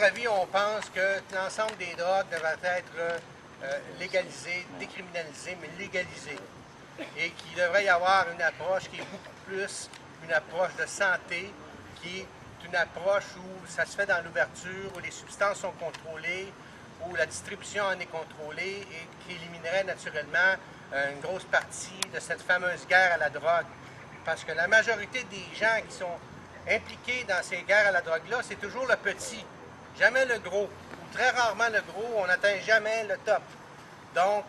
notre avis, on pense que l'ensemble des drogues devraient être légalisées, décriminalisées, mais légalisées. Et qu'il devrait y avoir une approche qui est beaucoup plus une approche de santé, qui est une approche où ça se fait dans l'ouverture, où les substances sont contrôlées, où la distribution en est contrôlée et qui éliminerait naturellement une grosse partie de cette fameuse guerre à la drogue. Parce que la majorité des gens qui sont impliqués dans ces guerres à la drogue-là, c'est toujours le petit, jamais le gros. Ou très rarement le gros, on n'atteint jamais le top. Donc,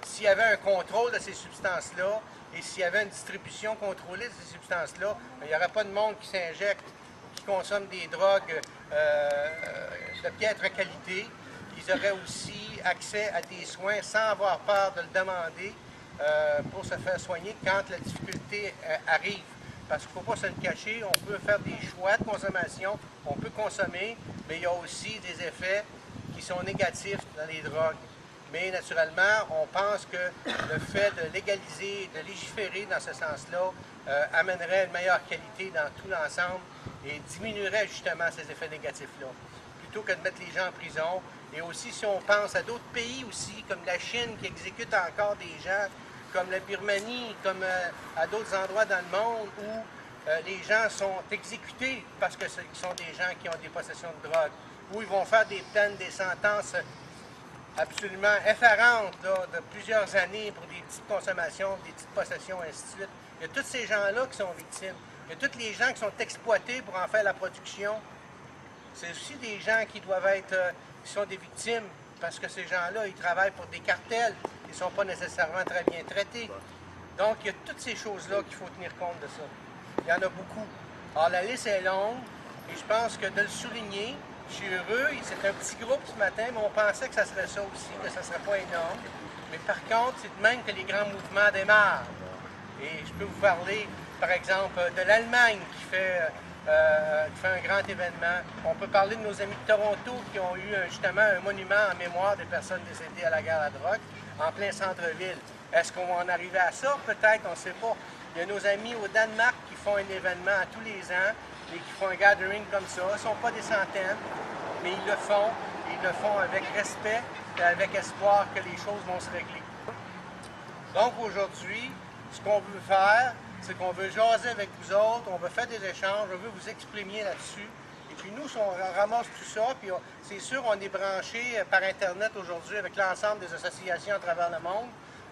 s'il y avait un contrôle de ces substances-là et s'il y avait une distribution contrôlée de ces substances-là, il n'y aurait pas de monde qui s'injecte ou qui consomme des drogues de piètre qualité. Ils auraient aussi accès à des soins sans avoir peur de le demander pour se faire soigner quand la difficulté arrive. Parce qu'il ne faut pas se le cacher, on peut faire des choix de consommation, on peut consommer, mais il y a aussi des effets qui sont négatifs dans les drogues. Mais naturellement, on pense que le fait de légaliser, de légiférer dans ce sens-là, amènerait une meilleure qualité dans tout l'ensemble et diminuerait justement ces effets négatifs-là. Plutôt que de mettre les gens en prison. Et aussi, si on pense à d'autres pays aussi, comme la Chine qui exécute encore des gens, comme la Birmanie, comme à d'autres endroits dans le monde où les gens sont exécutés parce que ce sont des gens qui ont des possessions de drogue, où ils vont faire des peines, des sentences absolument effarantes là, de plusieurs années pour des petites consommations, des petites possessions, ainsi de suite. Il y a tous ces gens-là qui sont victimes. Il y a tous les gens qui sont exploités pour en faire la production. C'est aussi des gens qui doivent être, qui sont des victimes, parce que ces gens-là, ils travaillent pour des cartels, ils ne sont pas nécessairement très bien traités. Donc, il y a toutes ces choses-là qu'il faut tenir compte de ça. Il y en a beaucoup. Alors, la liste est longue, et je pense que de le souligner, je suis heureux, c'est un petit groupe ce matin, mais on pensait que ça serait ça aussi, que ça ne serait pas énorme. Mais par contre, c'est de même que les grands mouvements démarrent. Et je peux vous parler, par exemple, de l'Allemagne qui fait un grand événement. On peut parler de nos amis de Toronto qui ont eu justement un monument en mémoire des personnes décédées à la guerre à la drogue en plein centre-ville. Est-ce qu'on va en arriver à ça? Peut-être, on ne sait pas. Il y a nos amis au Danemark qui font un événement tous les ans et qui font un gathering comme ça. Ils ne sont pas des centaines, mais ils le font. Ils le font avec respect et avec espoir que les choses vont se régler. Donc aujourd'hui, ce qu'on veut faire, c'est qu'on veut jaser avec vous autres, on veut faire des échanges, on veut vous exprimer là-dessus. Et puis nous, si on ramasse tout ça, puis c'est sûr, on est branché par Internet aujourd'hui avec l'ensemble des associations à travers le monde.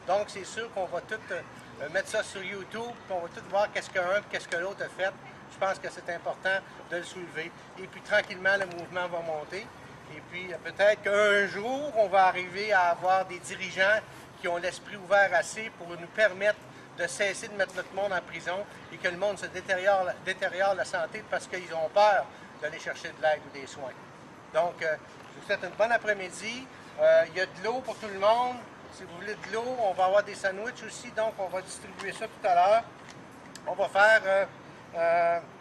Donc c'est sûr qu'on va tout mettre ça sur YouTube, puis on va tout voir qu'est-ce qu'un et qu'est-ce que l'autre a fait. Je pense que c'est important de le soulever. Et puis tranquillement, le mouvement va monter. Et puis peut-être qu'un jour, on va arriver à avoir des dirigeants qui ont l'esprit ouvert assez pour nous permettre de cesser de mettre notre monde en prison et que le monde se détériore la santé parce qu'ils ont peur d'aller chercher de l'aide ou des soins. Donc, je vous souhaite une bonne après-midi. Il y a de l'eau pour tout le monde. Si vous voulez de l'eau, on va avoir des sandwichs aussi, donc on va distribuer ça tout à l'heure. On va faire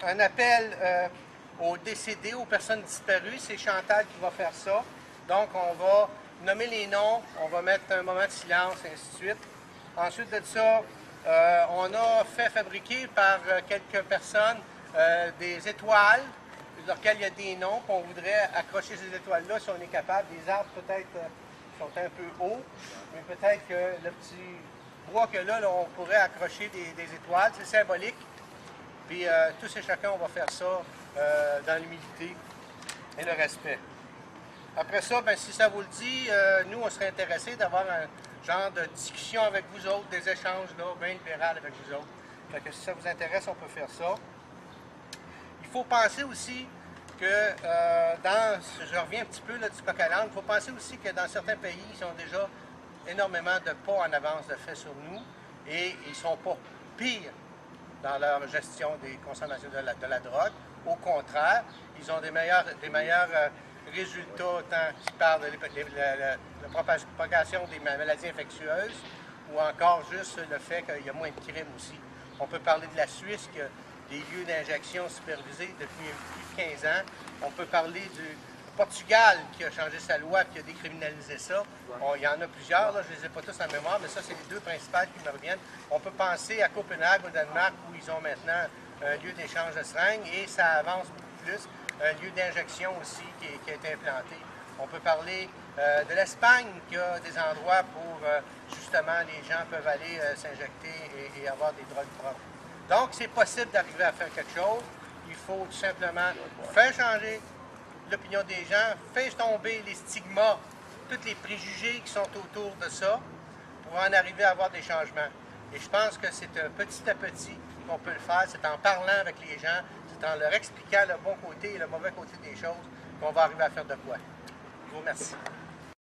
un appel aux décédés, aux personnes disparues. C'est Chantal qui va faire ça. Donc, on va nommer les noms, on va mettre un moment de silence, et ainsi de suite. Ensuite de ça, on a fait fabriquer par quelques personnes des étoiles, sur lesquelles il y a des noms, puis on voudrait accrocher ces étoiles-là si on est capable. Les arbres peut-être sont un peu hauts, mais peut-être que le petit bois que là, on pourrait accrocher des étoiles, c'est symbolique. Puis tous et chacun, on va faire ça dans l'humilité et le respect. Après ça, ben, si ça vous le dit, nous, on serait intéressés d'avoir un genre de discussion avec vous autres, des échanges là, bien libéral avec vous autres. Fait que si ça vous intéresse, on peut faire ça. Il faut penser aussi que je reviens un petit peu là, du coq à l'âne, il faut penser aussi que dans certains pays, ils ont déjà énormément de pas en avance de fait sur nous et ils ne sont pas pires dans leur gestion des consommations de la drogue. Au contraire, ils ont des meilleurs résultats, tant qu'ils parlent de la propagation des maladies infectieuses ou encore juste le fait qu'il y a moins de crimes aussi. On peut parler de la Suisse qui a des lieux d'injection supervisés depuis plus de 15 ans. On peut parler du Portugal qui a changé sa loi et qui a décriminalisé ça. Il y en a plusieurs, là, je ne les ai pas tous en mémoire, mais ça, c'est les deux principales qui me reviennent. On peut penser à Copenhague, au Danemark, où ils ont maintenant un lieu d'échange de seringues et ça avance beaucoup plus. un lieu d'injection aussi qui a été implanté. On peut parler de l'Espagne qui a des endroits pour justement les gens peuvent aller s'injecter et avoir des drogues propres. Donc c'est possible d'arriver à faire quelque chose. Il faut tout simplement faire changer l'opinion des gens, faire tomber les stigmas, tous les préjugés qui sont autour de ça pour en arriver à avoir des changements. Et je pense que c'est petit à petit qu'on peut le faire, c'est en parlant avec les gens, c'est en leur expliquant le bon côté et le mauvais côté des choses qu'on va arriver à faire de quoi. Je vous remercie.